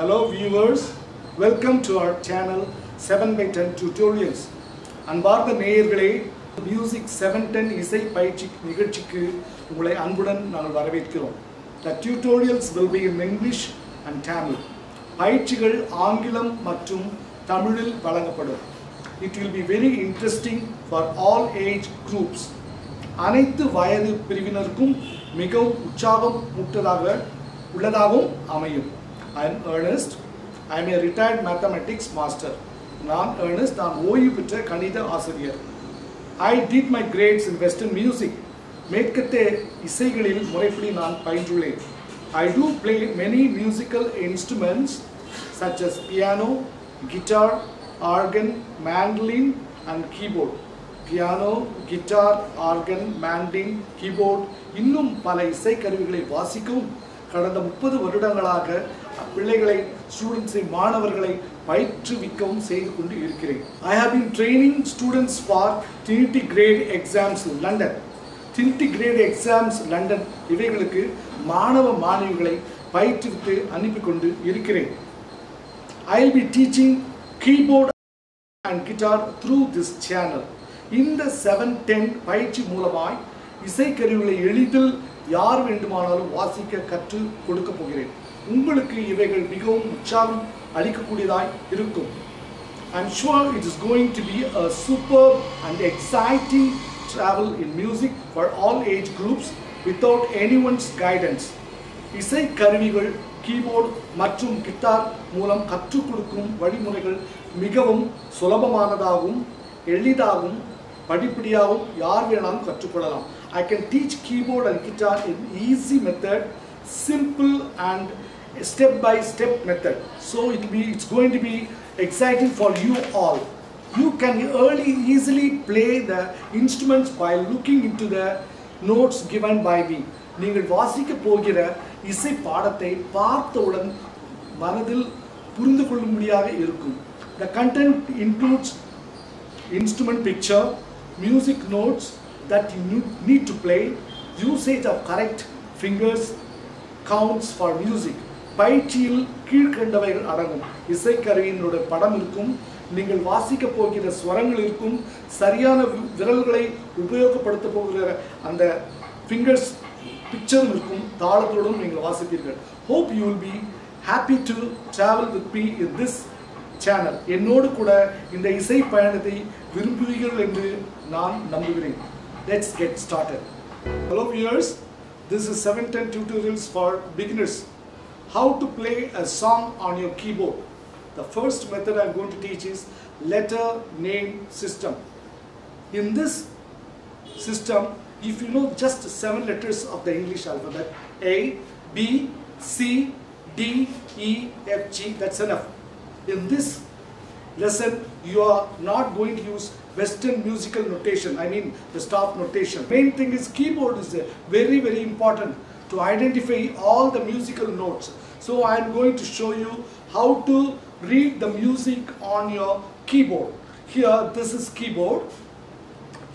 Hello viewers, welcome to our channel 7x10 Tutorials. அன்பார்ந்த நேயர்களே, Music 710 இசை பயிற்சி நிகழ்ச்சிக்கு உங்களை அன்புடன் நாங்கள் வரவேற்கிறோம். The tutorials will be in English and Tamil. பயிற்சிகள் ஆங்கிலம் மற்றும் தமிழில் வழங்கப்படும். It will be very interesting for all age groups. அனைத்து வயது பிரிவினருக்கும் மிகவும் உற்சாகம் உள்ளதாகவும் அமையும். I am Ernest. I am a retired mathematics master. நான் Ernest, நான் ஓய்வு பெற்ற கணித ஆசிரியர். I did my grades in Western music. மேற்கத்திய இசைகளில் முறைப்படி நான் பயின்றுள்ளேன். I do play many musical instruments such as piano, guitar, organ, mandolin and keyboard. Piano, guitar, organ, mandolin, keyboard இன்னும் பல இசை கருவிகளை வாசிக்கவும் கடந்த 30 வருடங்களாக பிள்ளைகளை ஸ்டூடண்ட்ஸை மாணவர்களை பயிற்றுவிக்கவும் செய்து கொண்டு இருக்கிறேன். I have been training students for Trinity Grade Exams London. Trinity Grade Exams London இவைகளுக்கு மாணவிகளை பயிற்றுவித்து அனுப்பி கொண்டு இருக்கிறேன். I will be teaching keyboard and guitar through this channel. இந்த 710 பயிற்சி மூலமாய் இசைக்கருவிகளை எளிதில் யார் வேண்டுமானாலும் வாசிக்க கற்று கொடுக்க போகிறேன். உங்களுக்கு இவைகள் மிகவும் உற்சாகம் அளிக்கக்கூடியதாய் இருக்கும். I am sure it is going to be a superb and exciting travel in music for all age groups without anyone's guidance. இசை கருவிகள், கீபோர்டு மற்றும் கிட்டார் மூலம் கற்றுக் கொடுக்கும் வழிமுறைகள் மிகவும் சுலபமானதாகவும் எளிதாகவும் படிப்படியாகவும் யார் வேணாலும் கற்றுக்கொள்ளலாம். I can teach keyboard and guitar in easy method, simple and step-by-step method. So it's going to be exciting for you all. You can easily play the instruments by looking into the notes given by me. நீங்கள் வாசிக்க போகிற இசை பாடத்தை பார்த்தவுடன் மனதில் புரிந்து கொள்ளும்படியாக இருக்கும். The content includes instrument picture, music notes that you need to play, usage of correct fingers, counts for music. பயிற்சியில் கீழ்கண்டவைகள் அடங்கும். இசைக்கருவியினுடைய படம் இருக்கும், நீங்கள் வாசிக்க போகிற ஸ்வரங்கள் இருக்கும், சரியான விரல்களை உபயோகப்படுத்த போகிற அந்த ஃபிங்கர்ஸ் பிக்சரும் இருக்கும், தாளத்துடன் நீங்கள் வாசிப்பீர்கள். Hope you will be happy to travel with me in this channel. என்னோடு கூட இந்த இசை பயணத்தை விரும்புவீர்கள் என்று நான் நம்புகிறேன். Let's get started. Hello viewers, this is 710 tutorials for beginners. How to play a song on your keyboard. The first method I am going to teach is letter name system. In this system, if you know just 7 letters of the English alphabet, A, B, C, D, E, F, G, that's enough. In this lesson, you are not going to use Western musical notation, I mean the stop notation. Main thing is keyboard is very important to identify all the musical notes. So I am going to show you how to read the music on your keyboard. Here this is keyboard.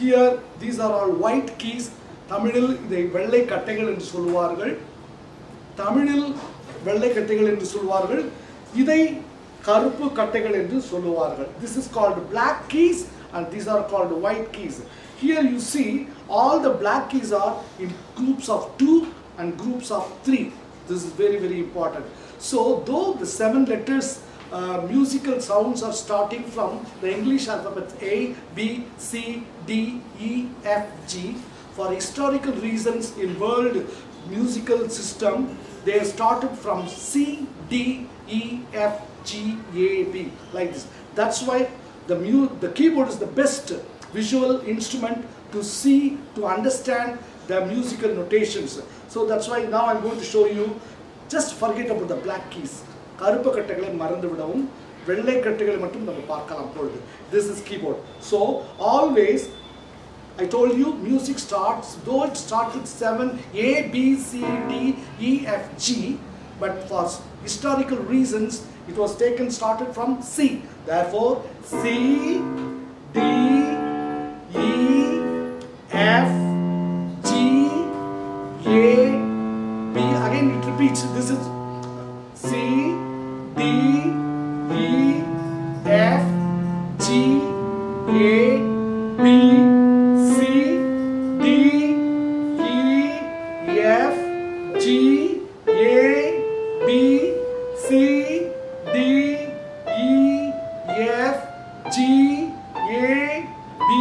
Here these are all white keys. தமிழில் இதை வெள்ளை கட்டைகள் என்று சொல்வார்கள். தமிழில் வெள்ளை கட்டைகள் என்று சொல்வார்கள். இதை கருப்பு கட்டைகள் என்று சொல்வார்கள். This is called black keys and these are called white keys. Here you see all the black keys are in groups of 2 and groups of 3. This is very important. So though the 7 letters musical sounds are starting from the English alphabet A, B, C, D, E, F, G, for historical reasons in world musical system they started from C, D, E, F, G, A, B like this. That's why the keyboard is the best visual instrument to see, to understand the musical notations. So that's why now I'm going to show you. Just forget about the black keys. கருப்பு கட்டைகளை மறந்து விடவும், வெள்ளை கட்டைகளை மட்டும் நம்ம பார்க்கலாம் பொழுது. This is keyboard. So always I told you music starts, though it starts with 7 A, B, C, D, E, F, G, but for historical reasons it was started from C. Therefore C, D, E, F, G, A, B. Again it repeats. This is C, D, E, F, G, A, B, C, D, E, F, G, A, B, C, D, E, F, G, A, B,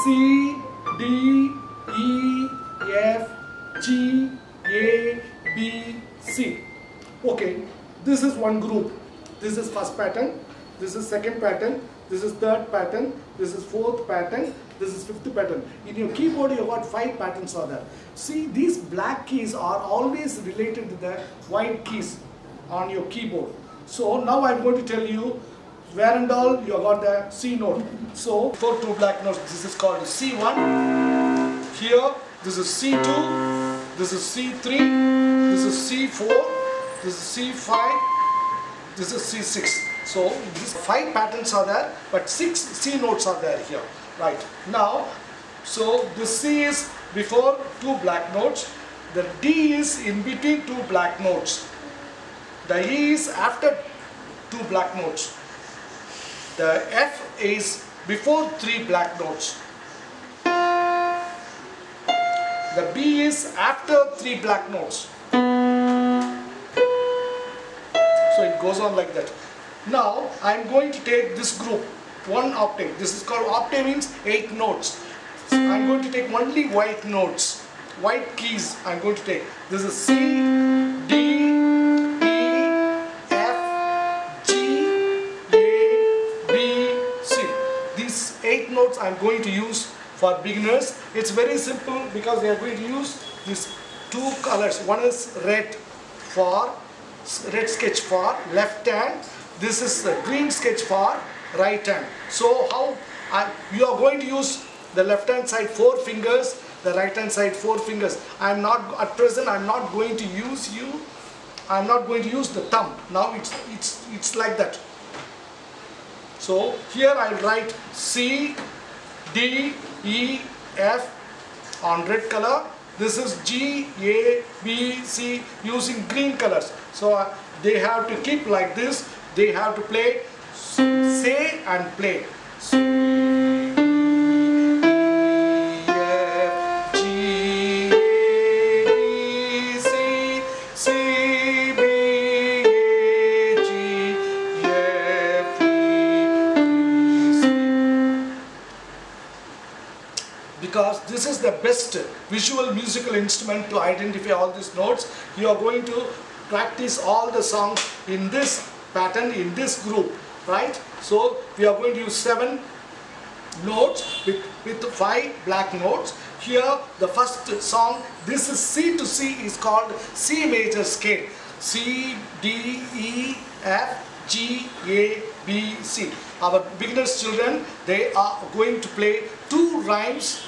C, D, E, F, G, A, B, C. Okay, this is one group. This is first pattern, this is second pattern, this is third pattern, this is fourth pattern, this is fifth pattern. In your keyboard you have got 5 patterns are there. See, these black keys are always related to the white keys on your keyboard. So now I'm going to tell you where and all you have got the C note. So for 2 black notes, this is called C1. Here this is C2, this is C3, this is C4, this is C5, this is C6. So these 5 patterns are there, but 6 C notes are there here. Right. Now, so the C is before 2 black notes, the D is in between 2 black notes, the E is after 2 black notes, the F is before 3 black notes, the B is after 3 black notes. So it goes on like that. Now I am going to take this group, 1 octave. This is called octave, means 8 notes. So I am going to take only white notes, white keys I am going to take. This is C, D, E, F, G, A, B, C. These 8 notes I am going to use for beginners. It's very simple because they are going to use these 2 colors. One is red sketch for left hand. This is the green sketch for right hand. So how you are going to use the left hand side 4 fingers, the right hand side 4 fingers. I'm not at present. I'm not going to use the thumb. Now it's like that. So here I'll write C, D, E, F on red color. This is G, A, B, C using green colors. So they have to keep like this. They have to play, say and play. C, F, G, A, B, C, C, B, A, G, F, E, C. Because this is the best visual musical instrument to identify all these notes. You are going to practice all the songs in this pattern, in this group, right? So we are going to use 7 notes with 5 black notes. Here the first song, this is C to C, is called C major scale. C, D, E, F, G, A, B, C. Our beginners children, they are going to play 2 rhymes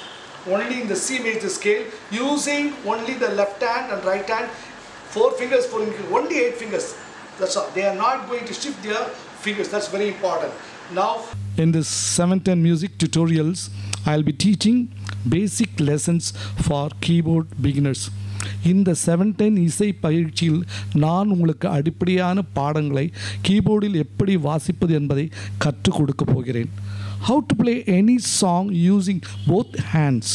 only in the C major scale using only the left hand and right hand, 4 fingers, only 8 fingers. That's all. They are not going to shift their fingers. That's very important. Now, in this 710 music tutorials, I'll be teaching basic lessons for keyboard beginners. இந்த 710 இசை பயிற்சியில் நான் உங்களுக்கு அடிப்படையான பாடங்களை கீபோர்டில் எப்படி வாசிப்பது என்பதை கற்றுக் கொடுக்க போகிறேன். How to play any song using both hands.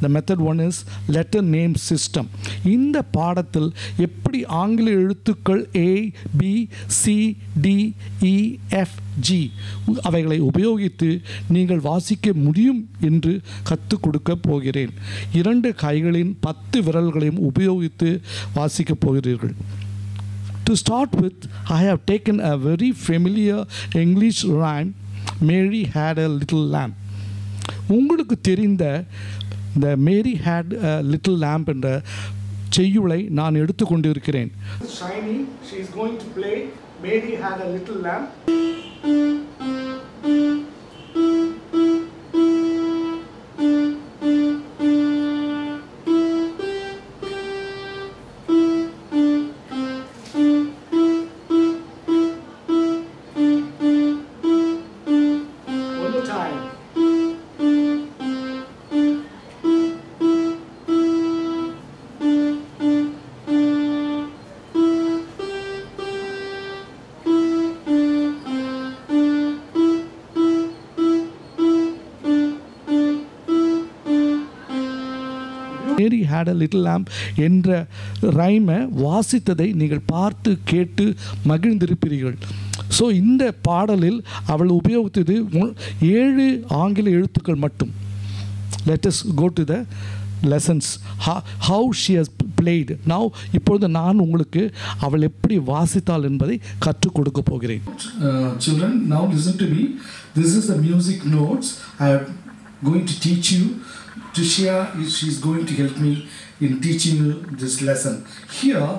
The method 1 is letter name system. இந்த பாடத்தில் எப்படி ஆங்கில எழுத்துக்கள் A, B, C, D, E, F, G அவைகளை உபயோகித்து நீங்கள் வாசிக்க முடியும் என்று கற்றுக் கொடுக்க போகிறேன். 2 கைகளின் 10 விரல்களையும் உபயோகித்து வாசிக்க போகிறீர்கள். To start with, I have taken a very familiar English rhyme, Mary had a little lamb. உங்களுக்கு தெரிந்த The Mary had a little lamp என்ற செய்யுளை நான் எடுத்துக்கொண்டிருக்கிறேன். Shiny, she is going to play Mary had a little lamb. One more time. Mary had a little lamb என்ற ரைமை வாசித்ததை நீங்கள் பார்த்து கேட்டு மகிழ்ந்திருப்பீர்கள். So இந்த பாடலில் அவள் உபயோகித்தது 7 ஆங்கில எழுத்துக்கள் மட்டும். Let us go to the lessons, how she has played. Now இப்பொழுது நான் உங்களுக்கு அவள் எப்படி வாசித்தாள் என்பதை கற்றுக் கொடுக்க போகிறேன். Children, now listen to me. This is the music notes I am going to teach you. Tricia she is going to help me in teaching you this lesson. Here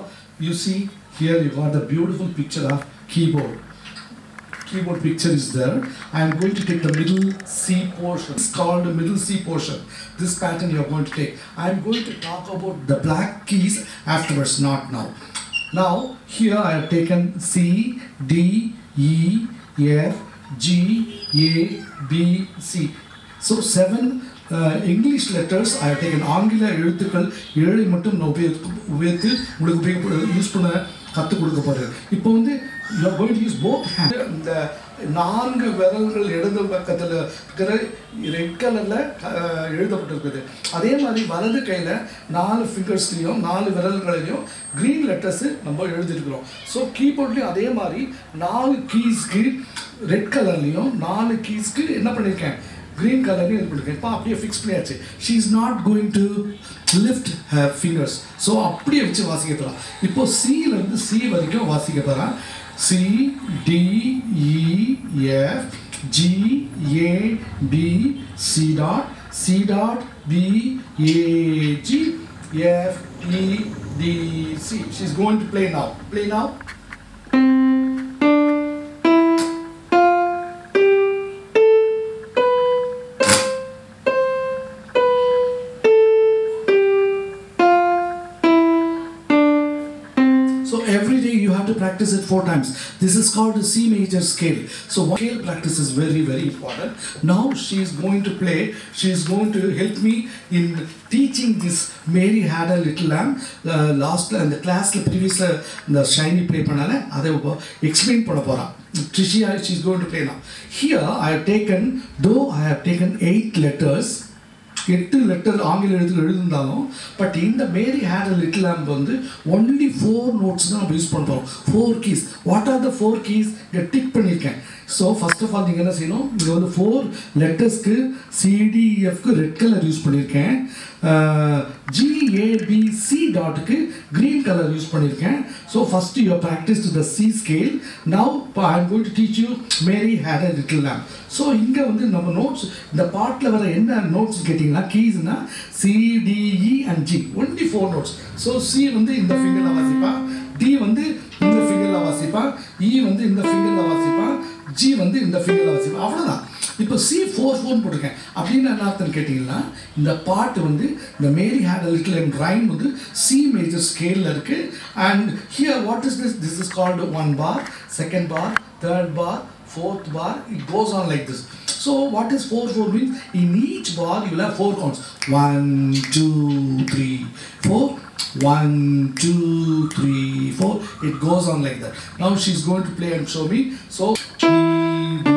you see, here you got the beautiful picture of keyboard. Keyboard picture is there. I am going to take the middle C portion. It's called the middle C portion. This pattern you are going to take. I am going to talk about the black keys afterwards, not now. Now here I have taken C, D, E, F, G, A, B, C. So 7 English letters I have taken. ஆங்கில எழுத்துக்கள் 7 மட்டும் நான் உபயோகித்து உங்களுக்கு use பண்ண கற்றுக் கொடுக்க போகிறேன். இப்போ வந்து you are going to use both hands. இந்த 4 விரல்கள் இடது பக்கத்தில் இருக்கிற ரெட் கலரில் எழுதப்பட்டிருக்குது. அதே மாதிரி வலது கையில் 4 ஃபிங்கர்ஸ்லையும் 4 விரல்களையும் க்ரீன் லெட்டர்ஸு நம்ம எழுதிருக்கிறோம். ஸோ கீபோர்ட்லேயும் அதே மாதிரி 4 கீஸ்க்கு ரெட் கலர்லேயும் 4 கீஸ்க்கு என்ன பண்ணியிருக்கேன், green color ni irukku ipo apdiye fix பண்ணியாச்சு. she is not going to lift her fingers, so அப்படியே வச்சு வாசிக்க போறா. இப்போ C ல இருந்து C வரைக்கும் வாசிக்க போறா. C D E F G A B C dot C dot B A G F E D C. She is going to play now. Play now. Practice it 4 times. This is called the C major scale. So scale practice is very, very important. Now she is going to play. She is going to help me in teaching this Mary had a little lamb. Last in the class previous the shiny play panala adha explain panna pora. Tricia she is going to play now. Here I have taken, though I have taken 8 letters. 8 letter ஆங்கில எழுத்துல எழுதிருந்தாலும் but இந்த Mary had a little lamb வந்து only 4 notes தான் நம்ம use பண்ண போகிறோம். 4 keys. What are the 4 keys இங்கே டிக் பண்ணியிருக்கேன். ஸோ ஃபர்ஸ்ட் ஆஃப் ஆல் நீங்கள் என்ன செய்யணும், இங்கே வந்து 4 லெட்டர்ஸ்க்கு சிடிஎஃப்க்கு ரெட் கலர் யூஸ் பண்ணியிருக்கேன். ஜிஏபிசி டாட்டுக்கு க்ரீன் கலர் யூஸ் பண்ணியிருக்கேன். So first you practise the C scale. Now I am going to teach you marry had a little lamb. So இங்கே வந்து நம்ம நோட்ஸ் இந்த பாட்டில் வர என்ன நோட்ஸ் கேட்டிங்கன்னா கீஸ்னா CDE and G only 4 notes. So C வந்து இந்த ஃபிங்கரில் வாசிப்பா, டி வந்து இந்த ஃபிங்கரில் வாசிப்பா, இ வந்து இந்த ஃபிங்கரில் வாசிப்பா, ஜி வந்து இந்த ஃபிங்கரில் வாசிப்பா. அவ்வளோதான். இப்போ சி 4 போட்டிருக்கேன் அப்படின்னு என்ன அர்த்தம் கேட்டிங்கன்னா இந்த பாட்டு வந்து இந்த Mary had a little lamb rhyme வந்து சி மேஜர் ஸ்கேலில் இருக்குது. And here what is this? This is called 1 bar, 2nd bar, 3rd bar, 4th bar. It goes on like this. So what is 4 means? In each bar you will have 4 counts. 1 2 3 4. 1 2 3 4. It goes on like that. Now she is going to play and show me. So E B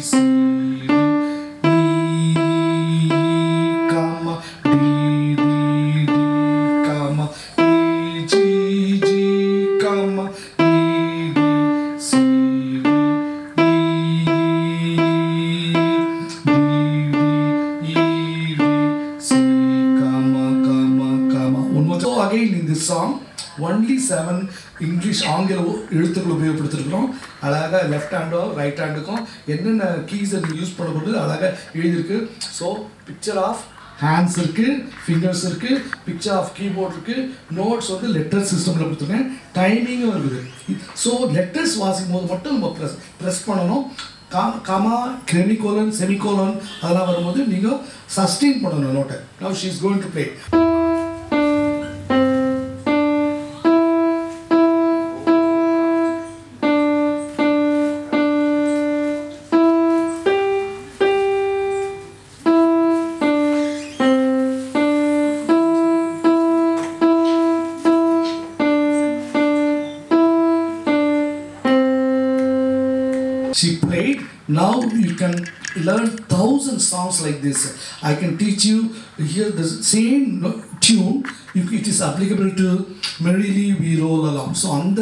C D comma D D D comma E G G comma E B C D again in this song only 7 English ஆங்கில எழுத்துக்கள் உபயோகப்படுத்திருக்கிறோம். அழகாக left ஹேண்டோ right ஹேண்டுக்கும் என்னென்ன keys use பண்ணப்படுது அழகாக எழுதியிருக்கு. So picture of hands இருக்குது, fingers இருக்குது, picture of keyboard இருக்குது, நோட்ஸ் வந்து லெட்டர் சிஸ்டமில் கொடுத்துருக்கேன், டைமிங்கும் இருக்குது. ஸோ லெட்டர்ஸ் வாசிக்கும் போது மட்டும் நம்ம ப்ரெஸ் பண்ணணும். காமா செமிகோலன் செமிகோலன் அதெல்லாம் வரும்போது நீங்கள் சஸ்டெயின் பண்ணணும் நோட்டை. Now she is going to play. She played. Now you can learn 1000 songs like this. I can teach you here the same tune, it is applicable to Merrily We Roll Along. So அந்த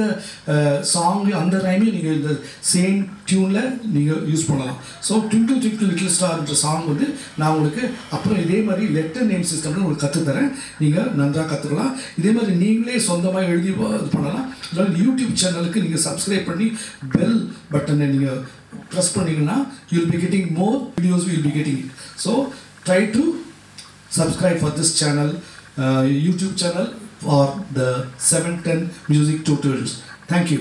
song அந்த ரைமே நீங்கள் இந்த same டியூனில் நீங்கள் use பண்ணலாம். So twinkle twinkle little ஸ்டார்ன்ற song வந்து நான் உங்களுக்கு அப்புறம் இதே மாதிரி லெட்டர் நேம் சிஸ்டம்னு உங்களுக்கு கற்றுத்தரேன். நீங்கள் நன்றாக கற்றுக்கலாம். இதே மாதிரி நீங்களே சொந்தமாக எழுதி இது பண்ணலாம். இல்லை யூடியூப் சேனலுக்கு நீங்கள் சப்ஸ்கிரைப் பண்ணி பெல் பட்டனை நீங்கள் ப்ரெஸ் பண்ணிங்கன்னா you will be getting more videos, you will be getting it. So try to subscribe for this channel, YouTube channel for the 710 music tutorials. Thank you.